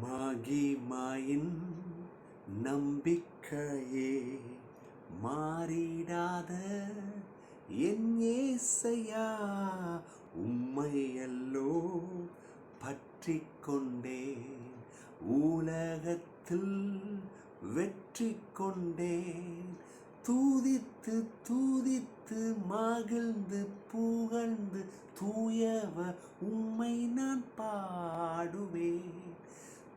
மகிமையின் நம்பிக்கையே மாறிடாத என் ஏசையா, உம்மையல்லோ பற்றி கொண்டேன், உலகத்தில் வெற்றி கொண்டேன். தூதித்து தூதித்து மகிழ்ந்து புகழ்ந்து தூயவ உம்மை நான் பாடுவேன்.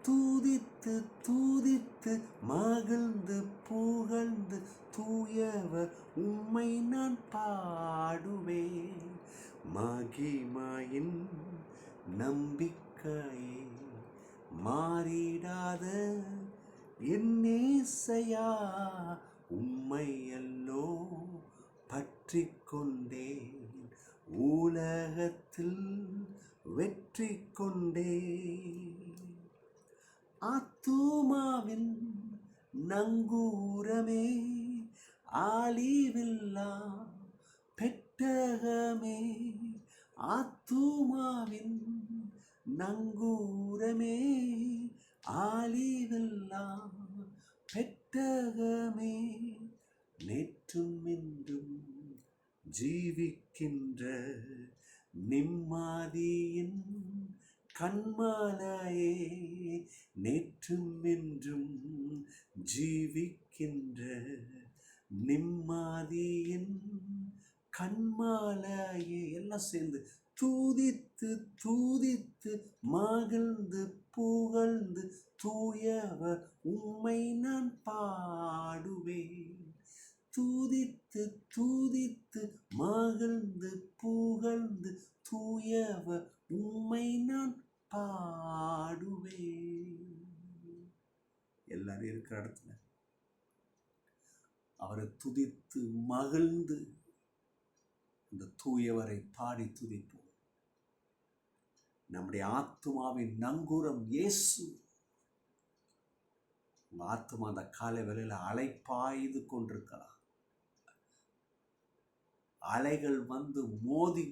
தூதித்து தூதித்து மகிழ்ந்து புகழ்ந்து தூயவர் உம்மை நான் பாடுவேன். மகிமையின் நம்பிக்கையே மாறிடாத என் நேசையா, உம்மை அல்லோ பற்றி கொண்டேன், உலகத்தில் வெற்றி கொண்டேன். ஆத்துமாவின் நங்கூரமே, ஆலிவில்லா பெட்டகமே, ஆத்துமாவின் நங்கூரமே, ஆலிவில்லா பெட்டகமே, நேற்றும் இன்றும் ஜீவிக்கின்ற நிம்மதியின் கண்மலையே, நேற்றும் என்றும் ஜீவிக்கின்ற நிம்மதியின் கண்மலையே. எல்லாம் சேர்ந்து தூதித்து தூதித்து மகிழ்ந்து புகழ்ந்து தூயவர் உம்மை நான் பாடுவேன். தூதித்து தூதித்து மகிழ்ந்து புகழ்ந்து தூயவர் உம்மை நான் பாடுவேன். எல்லாரும் இருக்கிற இடத்துல அவரை துதித்து மகிழ்ந்து அந்த தூயவரை பாடி துதிப்போம். நம்முடைய ஆத்துமாவின் நங்கூரம் இயேசு. உங்க ஆத்துமா அந்த காலை வேளையில அலைப்பாய்ந்து கொண்டிருக்கலாம். அலைகள் வந்து மோதி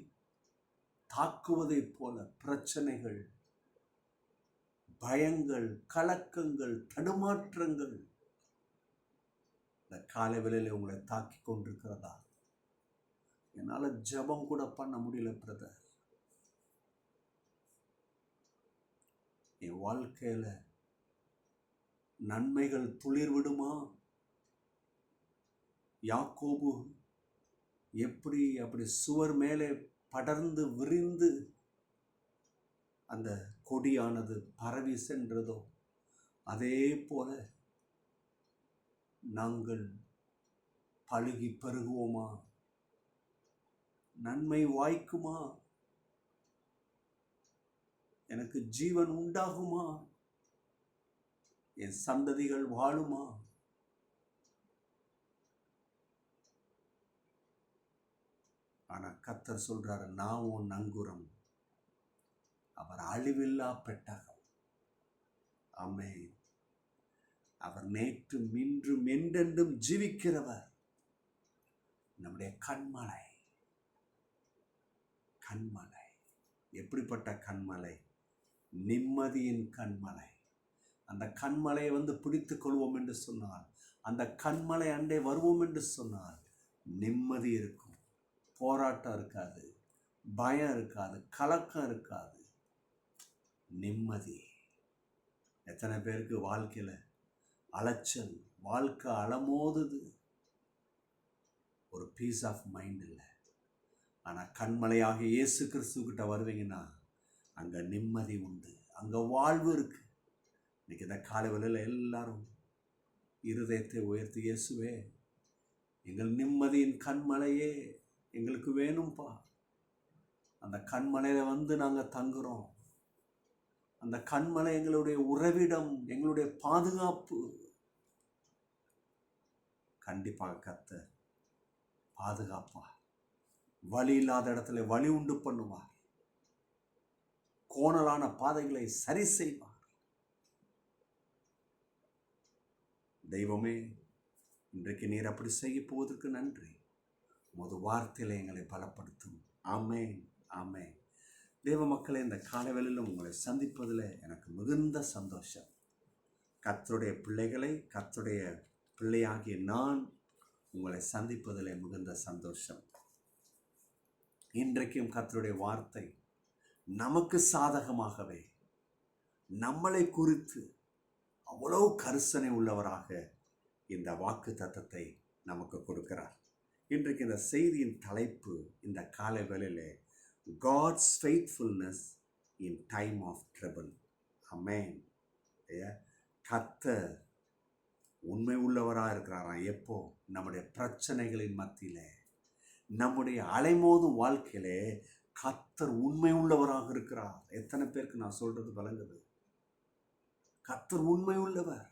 தாக்குவதைப் போல பிரச்சனைகள், பயங்கள், கலக்கங்கள், தடுமாற்றங்கள் இந்த காலை வேளையில உங்களை தாக்கி கொண்டிருக்கிறதா? என்னால ஜெபம் கூட பண்ண முடியல பிரதர். என் வாழ்க்கையில நன்மைகள் துளிர் விடுமா? யாக்கோபு அப்படி சுவர் மேலே படர்ந்து விரிந்து அந்த கொடியானது பரவி சென்றதோ, அதே போல நாங்கள் பழுகி பெருகுவோமா? நன்மை வாய்க்குமா? எனக்கு ஜீவன் உண்டாகுமா? என் சந்ததிகள் வாழுமா? ஆனா கர்த்தர் சொல்றாரு, நான் உன் நங்கூரம், அவர் அழிவில்லா பெட்டகம். ஆமென். அவர் நேற்றும் இன்றும் என்றென்றும் ஜீவிக்கிறவர். நம்முடைய கண்மலை. கண்மலை எப்படிப்பட்ட கண்மலை? நிம்மதியின் கண்மலை. அந்த கண்மலையை வந்து பிடித்துக் கொள்வோம் என்று சொன்னால், அந்த கண்மலை அண்டை வருவோம் என்று சொன்னால் நிம்மதி இருக்கும். போராட்டம் இருக்காது, பயம் இருக்காது, கலக்கம் இருக்காது, நிம்மதி. எத்தனை பேருக்கு வாழ்க்கையில அலைச்சல், வாழ்க்கை அலமோதுது, ஒரு பீஸ் ஆஃப் மைண்ட் இல்லை. ஆனால் கண்மலையாக இயேசு கிறிஸ்துக்கிட்ட வருவீங்கன்னா அங்கே நிம்மதி உண்டு, அங்கே வாழ்வு இருக்கு. இன்னைக்கு இந்த காலை வேளையில எல்லாரும் இருதயத்தை உயர்த்தி, இயேசுவே எங்கள் நிம்மதியின் கண்மலையே எங்களுக்கு வேணும்பா. அந்த கண்மலையில வந்து நாங்கள் தங்குறோம். அந்த கண்மலை எங்களுடைய உறவிடம், எங்களுடைய பாதுகாப்பு. கண்டிப்பாக கர்த்தர் பாதுகாப்பார். வழி இல்லாத இடத்துல வழி உண்டு பண்ணுவார். கோணலான பாதைகளை சரி செய்வார். தெய்வமே, இன்றைக்கு நீர் அப்படி செய்ய போவதற்கு நன்றி. உமது வார்த்தையில எங்களை பலப்படுத்தும். ஆமென், ஆமென். தேவ மக்களே, இந்த காலவேளையில் உங்களை சந்திப்பதில் எனக்கு மிகுந்த சந்தோஷம். கர்த்தருடைய பிள்ளைகளை, கர்த்தருடைய பிள்ளையாகிய நான் உங்களை சந்திப்பதில் மிகுந்த சந்தோஷம். இன்றைக்கும் கர்த்தருடைய வார்த்தை நமக்கு சாதகமாகவே, நம்மளை குறித்து அவ்வளவு கரிசனை உள்ளவராக இந்த வாக்கு தத்தத்தை நமக்கு கொடுக்கிறார். இன்றைக்கு இந்த செய்தியின் தலைப்பு, இந்த காலை வேளையிலே, God's faithfulness in time of trouble. Amen. கர்த்தர் உண்மை உள்ளவராக இருக்கிறாராம். எப்போ? நம்முடைய பிரச்சனைகளின் மத்தியிலே, நம்முடைய அலைமோதும் வாழ்க்கையிலே கர்த்தர் உண்மை உள்ளவராக இருக்கிறார். எத்தனை பேருக்கு நான் சொல்றது விளங்குது? கர்த்தர் உண்மை உள்ளவர்.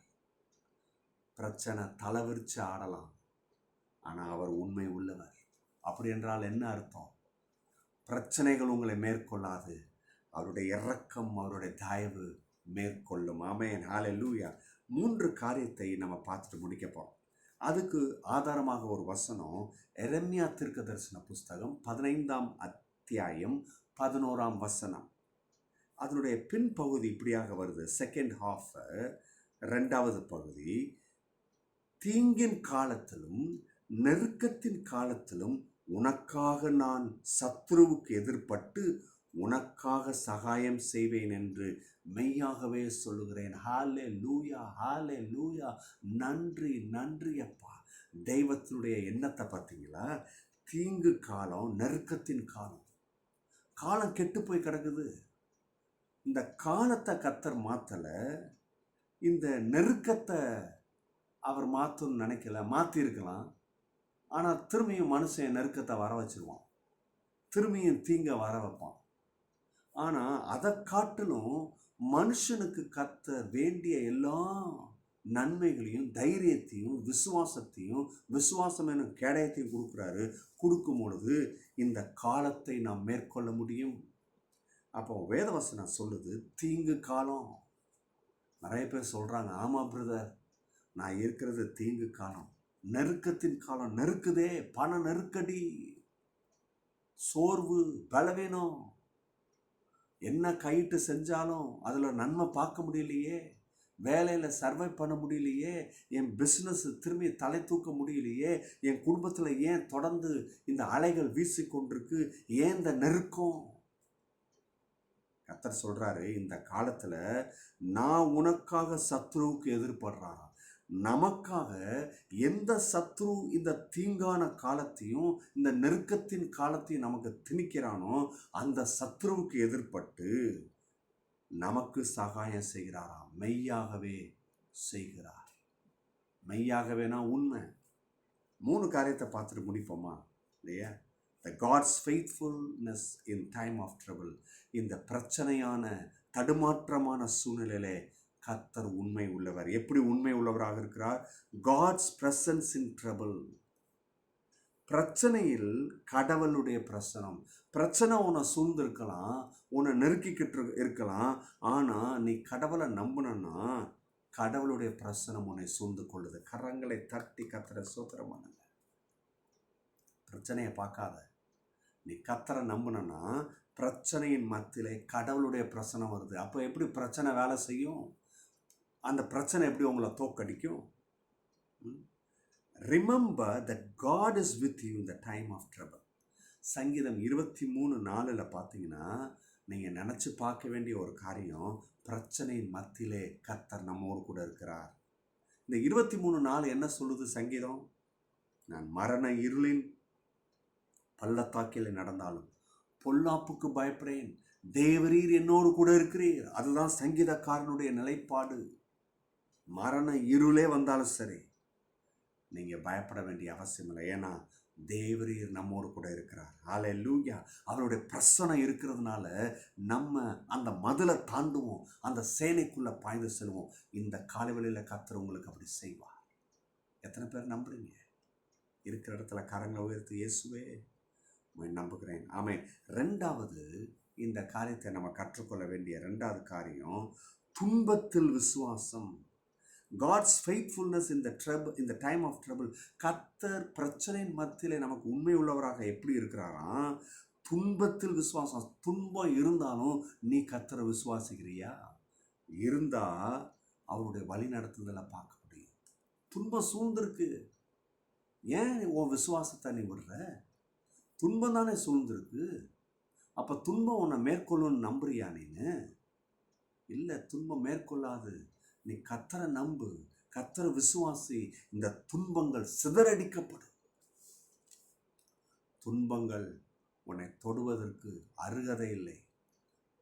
பிரச்சனை தலைவிரிச்சு ஆடலாம், ஆனால் அவர் உண்மை உள்ளவர். அப்படி என்றால் என்ன அர்த்தம்? பிரச்சனைகள் உங்களை மேற்கொள்ளாது, அவருடைய இரக்கம், அவருடைய தயவு மேற்கொள்ளும். ஆமென், ஹல்லேலூயா. 3 காரியத்தை நம்ம பார்த்துட்டு முடிக்க போறோம். அதுக்கு ஆதாரமாக ஒரு வசனம், எரேமியா தீர்க்கதரிசன புஸ்தகம் 15ஆம் அத்தியாயம் 11ஆம் வசனம். அதனுடைய பின்பகுதி இப்படியாக வருது. செகண்ட் ஹாஃப், 2வது பகுதி, தீங்கின் காலத்திலும் நெருக்கத்தின் காலத்திலும் உனக்காக நான் சத்ருவுக்கு எதிர்பட்டு உனக்காக சகாயம் செய்வேன் என்று மெய்யாகவே சொல்லுகிறேன். ஹல்லேலூயா, ஹல்லேலூயா. நன்றி, நன்றி அப்பா. தெய்வத்தினுடைய எண்ணத்தை பார்த்தீங்களா? தீங்கு காலம், நெருக்கத்தின் காலம், காலம் கெட்டு போய் கிடக்குது. இந்த காலத்தை கர்த்தர் மாற்றலை, இந்த நெருக்கத்தை அவர் மாற்றணும்னு நினைக்கல. மாற்றிருக்கலாம், ஆனால் திரும்பியும் மனுஷன் நெருக்கத்தை வர வச்சிருவான், திரும்பியும் தீங்க வர வைப்பான். ஆனால் அதை காட்டிலும் மனுஷனுக்கு கர்த்தர் வேண்டிய எல்லா நன்மைகளையும், தைரியத்தையும், விசுவாசத்தையும், விசுவாசம் எனும் கேடயத்தையும் கொடுக்குறாரு. கொடுக்கும் பொழுது இந்த காலத்தை நாம் மேற்கொள்ள முடியும். அப்போ வேதவசனம் சொல்லுது, தீங்கு காலம். நிறைய பேர் சொல்கிறாங்க, ஆமாம் பிரதர், நான் இருக்கிறது தீங்கு காலம், நெருக்கத்தின் காலம். நெருக்குதே, பண நெருக்கடி, சோர்வு, பலவீனம். என்ன கையிட்டு செஞ்சாலும் அதில் நன்மை பார்க்க முடியலையே, வேலையில் சர்வை பண்ண முடியலையே, என் பிஸ்னஸ் திரும்பி தலை தூக்க முடியலையே, என் குடும்பத்தில் ஏன் தொடர்ந்து இந்த அலைகள் வீசிக்கொண்டிருக்கு, ஏன் இந்த நெருக்கம்? கர்த்தர் சொல்றாரு, இந்த காலத்துல நான் உனக்காக சத்ருவுக்கு எதிர்படுறாராம். நமக்காக எந்த சத்ரு இந்த தீங்கான காலத்தையும், இந்த நெருக்கத்தின் காலத்தையும் நமக்கு திணிக்கிறானோ, அந்த சத்ருவுக்கு எதிர்பட்டு நமக்கு சகாயம் செய்கிறாராம். மெய்யாகவே செய்கிறார். மெய்யாகவேனா உண்மை. 3 காரியத்தை பார்த்துட்டு முடிப்போமா இல்லையா? The God's faithfulness in time of trouble. இந்த பிரச்சனையான, தடுமாற்றமான சூழ்நிலையிலே கர்த்தர் உண்மை உள்ளவர். எப்படி உண்மை உள்ளவராக இருக்கிறார்? God's presence in trouble. பிரச்சனையில் கடவுளுடைய பிரசனம். பிரச்சனை உன்னை சூழ்ந்திருக்கலாம், உன்னை நெருக்கிக்கிட்டு இருக்கலாம், ஆனால் நீ கடவுளை நம்பினா கடவுளுடைய பிரசனம் உன்னை சூழ்ந்து கொள்ளுது. கரங்களை தட்டி கர்த்தரை ஸ்தோத்திரம் பண்ணுங்க. பிரச்சனையை பார்க்காத, நீ கர்த்தரை நம்பினா பிரச்சனையின் மத்தியிலே கடவுளுடைய பிரசனம் வருது. அப்போ எப்படி பிரச்சனை வேலை செய்யும்? அந்த பிரச்சனை எப்படி உங்களை தோக்கடிக்கும்? Remember that God is with you in the time of trouble. சங்கீதம் 23:4 பார்த்தீங்கன்னா, நீங்கள் நினச்சி பார்க்க வேண்டிய ஒரு காரியம், பிரச்சனையின் மத்தியிலே கர்த்தர் நம்மோடு கூட இருக்கிறார். இந்த 23:4 என்ன சொல்லுது சங்கீதம்? நான் மரண இருளின் பள்ளத்தாக்கில் நடந்தாலும் பொல்லாப்புக்கு பயப்படேன், தேவரீர் என்னோடு கூட இருக்கிறீர். அதுதான் சங்கீதக்காரனுடைய நிலைப்பாடு. மரண இருளே வந்தாலும் சரி, நீங்கள் பயப்பட வேண்டிய அவசியம் இல்லை. ஏன்னா தேவரீர் நம்மோடு கூட இருக்கிறார். ஹல்லேலூயா. அவருடைய பிரசனை இருக்கிறதுனால நம்ம அந்த மதிலை தாண்டுவோம், அந்த சேனைக்குள்ளே பாய்ந்து செல்வோம். இந்த காலவெளியில் கர்த்தர் உங்களுக்கு அப்படி செய்வார். எத்தனை பேர் நம்புறீங்க? இருக்கிற இடத்துல கரங்களை உயர்த்தி, இயேசுவே நம்புகிறேன். ஆமென். 2வது, இந்த காரியத்தை நம்ம கற்றுக்கொள்ள வேண்டிய 2வது காரியம், துன்பத்தில் விசுவாசம். God's faithfulness in the time of trouble. கர்த்தர் பிரச்சனையின் மத்தியிலே நமக்கு உண்மை உள்ளவராக எப்படி இருக்கிறாராம்? துன்பத்தில் விசுவாசம். துன்பம் இருந்தாலும் நீ கர்த்தரை விசுவாசிக்கிறியா? இருந்தா அவருடைய வழி நடத்துதலை பார்க்க முடியும். துன்பம் சூழ்ந்திருக்கு, ஏன் உன் விசுவாசத்தை நீ விடுற? துன்பம் தானே சூழ்ந்திருக்கு. அப்ப துன்பம் உன்னை மேற்கொள்ளுன்னு நம்புறியா நீனு? இல்லை, துன்பம் மேற்கொள்ளாது. நீ கர்த்தரை நம்பு, கர்த்தரை விசுவாசி. இந்த துன்பங்கள் சிதறடிக்கப்படும். துன்பங்கள் உன்னை தொடுவதற்கு அருகதை இல்லை.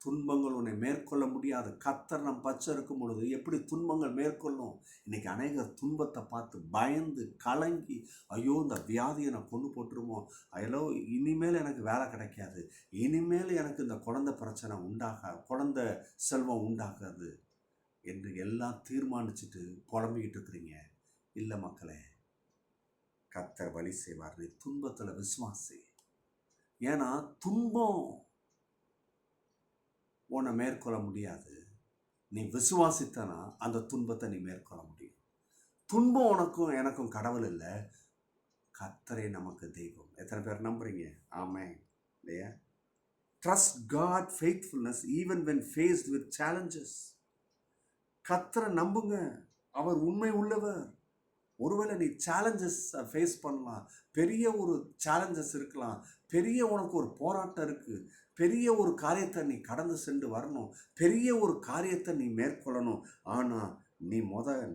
துன்பங்கள் உன்னை மேற்கொள்ள முடியாது. கர்த்தர் நம் பச்சை இருக்கும் பொழுது எப்படி துன்பங்கள் மேற்கொள்ளும்? இன்னைக்கு அநேகர் துன்பத்தை பார்த்து பயந்து கலங்கி, ஐயோ இந்த வியாதியை நான் கொண்டு போட்டுருமோ, ஐயோ இனிமேல் எனக்கு வேலை கிடைக்காது, இனிமேல் எனக்கு இந்த குழந்தை பிரச்சனை குழந்தை செல்வம் உண்டாகாது என்று எல்லாம் தீர்மானிச்சுட்டு புலம்பிக்கிட்டு இருக்கிறீங்க. இல்லை மக்களே, கர்த்தர் வழி செய்வார். நீ துன்பத்தில் விசுவாசி. ஏன்னா துன்பம் உன்னை மேற்கொள்ள முடியாது. நீ விசுவாசித்தனா அந்த துன்பத்தை நீ மேற்கொள்ள முடியும். துன்பம் உனக்கும் எனக்கும் கடவுள் இல்லை, கர்த்தரே நமக்கு தெய்வம். எத்தனை பேர் நம்புறீங்க? ஆமென். இல்லையா? Trust God faithfulness even when faced with challenges. கர்த்தரை நம்புங்க, அவர் உண்மை உள்ளவர். ஒருவேளை நீ சேலஞ்சஸ் ஃபேஸ் பண்ணலாம், பெரிய ஒரு சேலஞ்சஸ் இருக்கலாம், பெரிய உனக்கு ஒரு போராட்டம் இருக்குது, பெரிய ஒரு காரியத்தை நீ கடந்து சென்று வரணும், பெரிய ஒரு காரியத்தை நீ மேற்கொள்ளணும். ஆனால் நீ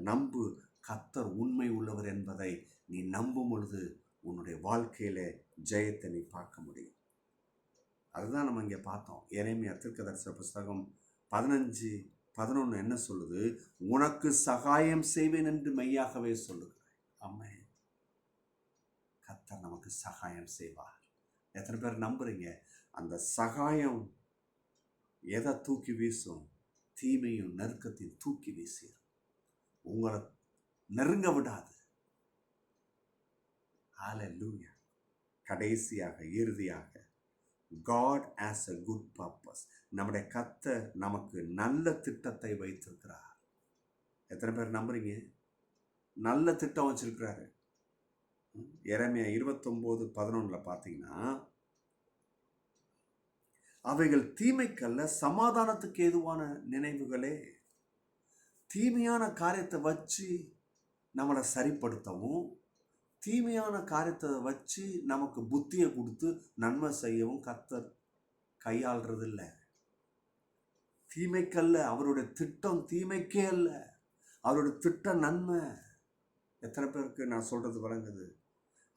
நம்பு, கர்த்தர் உண்மை உள்ளவர் என்பதை நீ நம்பும் பொழுது உன்னுடைய வாழ்க்கையில ஜெயத்தை நீ பார்க்க முடியும். அதுதான் நம்ம இங்கே பார்த்தோம். எரேமியா தீர்க்கதரிசன புஸ்தகம் 15:11 என்ன சொல்லுது? உனக்கு சகாயம் செய்வேன் என்று மெய்யாகவே சொல்லுகிறேன். ஆமென். கர்த்தர் நமக்கு சகாயம் செய்வார். எத்தனை பேர் நம்புறீங்க? அந்த சகாயம் எதை தூக்கி வீசும்? தீமையும் நெருக்கத்தையும் தூக்கி வீசிடும். உங்களை நெருங்க விடாது. ஹல்லேலூயா. கடைசியாக இறுதியாக God has a good purpose. நம்முடைய கர்த்தர் நமக்கு நல்ல திட்டத்தை வைத்திருக்கிறார். எத்தனை பேர் நம்புறீங்க? நல்ல திட்டம் வச்சிருக்கிறாரு. எரேமியா 29:11 பார்த்தீங்கன்னா, அவைகள் தீமைக்கல்ல சமாதானத்துக்கு ஏதுவான நினைவுகளே. தீமையான காரியத்தை வச்சு நம்மளை சரிப்படுத்தவும், தீமையான காரியத்தை வச்சு நமக்கு புத்தியை கொடுத்து நன்மை செய்யவும் கர்த்தர் கையாளுறது இல்லை. தீமைக்கல்ல, அவருடைய திட்டம் தீமைக்கே அல்ல, அவருடைய திட்டம் நன்மை. எத்தனை பேருக்கு நான் சொல்றது விளங்குது?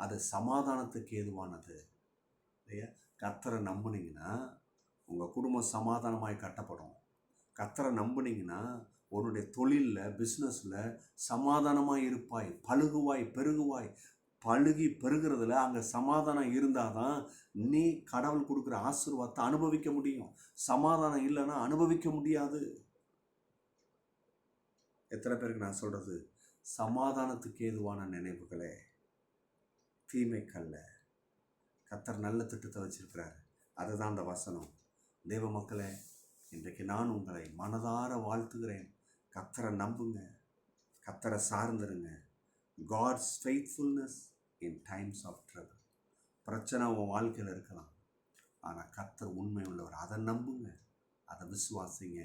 அது சமாதானத்துக்கு ஏதுவானது. இல்லையா? கர்த்தரை நம்புனீங்கன்னா உங்கள் குடும்பம் சமாதானமாய் கட்டப்படும். கர்த்தரை நம்புனீங்கன்னா உன்னுடைய தொழிலில், பிஸ்னஸில் சமாதானமாக இருப்பாய், பழுகுவாய், பெருகுவாய். பழுகி பெருகிறதுல அங்கே சமாதானம் இருந்தால் தான் நீ கடவுள் கொடுக்குற ஆசீர்வாதத்தை அனுபவிக்க முடியும். சமாதானம் இல்லைன்னா அனுபவிக்க முடியாது. எத்தனை பேருக்கு நான் சொல்கிறது? சமாதானத்துக்கு ஏதுவான நினைவுகளே, தீமைக்கல்ல. கர்த்தர் நல்ல திட்டத்தை வச்சிருக்கிறார். அதுதான் அந்த வசனம். தேவ மக்களே, இன்றைக்கு நான் உங்களை மனதார வாழ்த்துகிறேன். கர்த்தரை நம்புங்க, கர்த்தரை சார்ந்துருங்க. God's faithfulness in times of trouble. பிரச்சனை உன் வாழ்க்கையில் இருக்கலாம், ஆனால் கர்த்தர் உண்மை உள்ளவர். அதை நம்புங்க, அதை விசுவாசிங்க.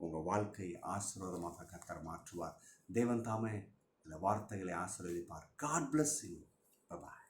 உங்கள் வாழ்க்கை ஆசீர்வாதமாக கர்த்தர் மாற்றுவார். தேவன் தாமே இந்த வார்த்தைகளை ஆசீர்வதிப்பார். God bless you. Bye bye.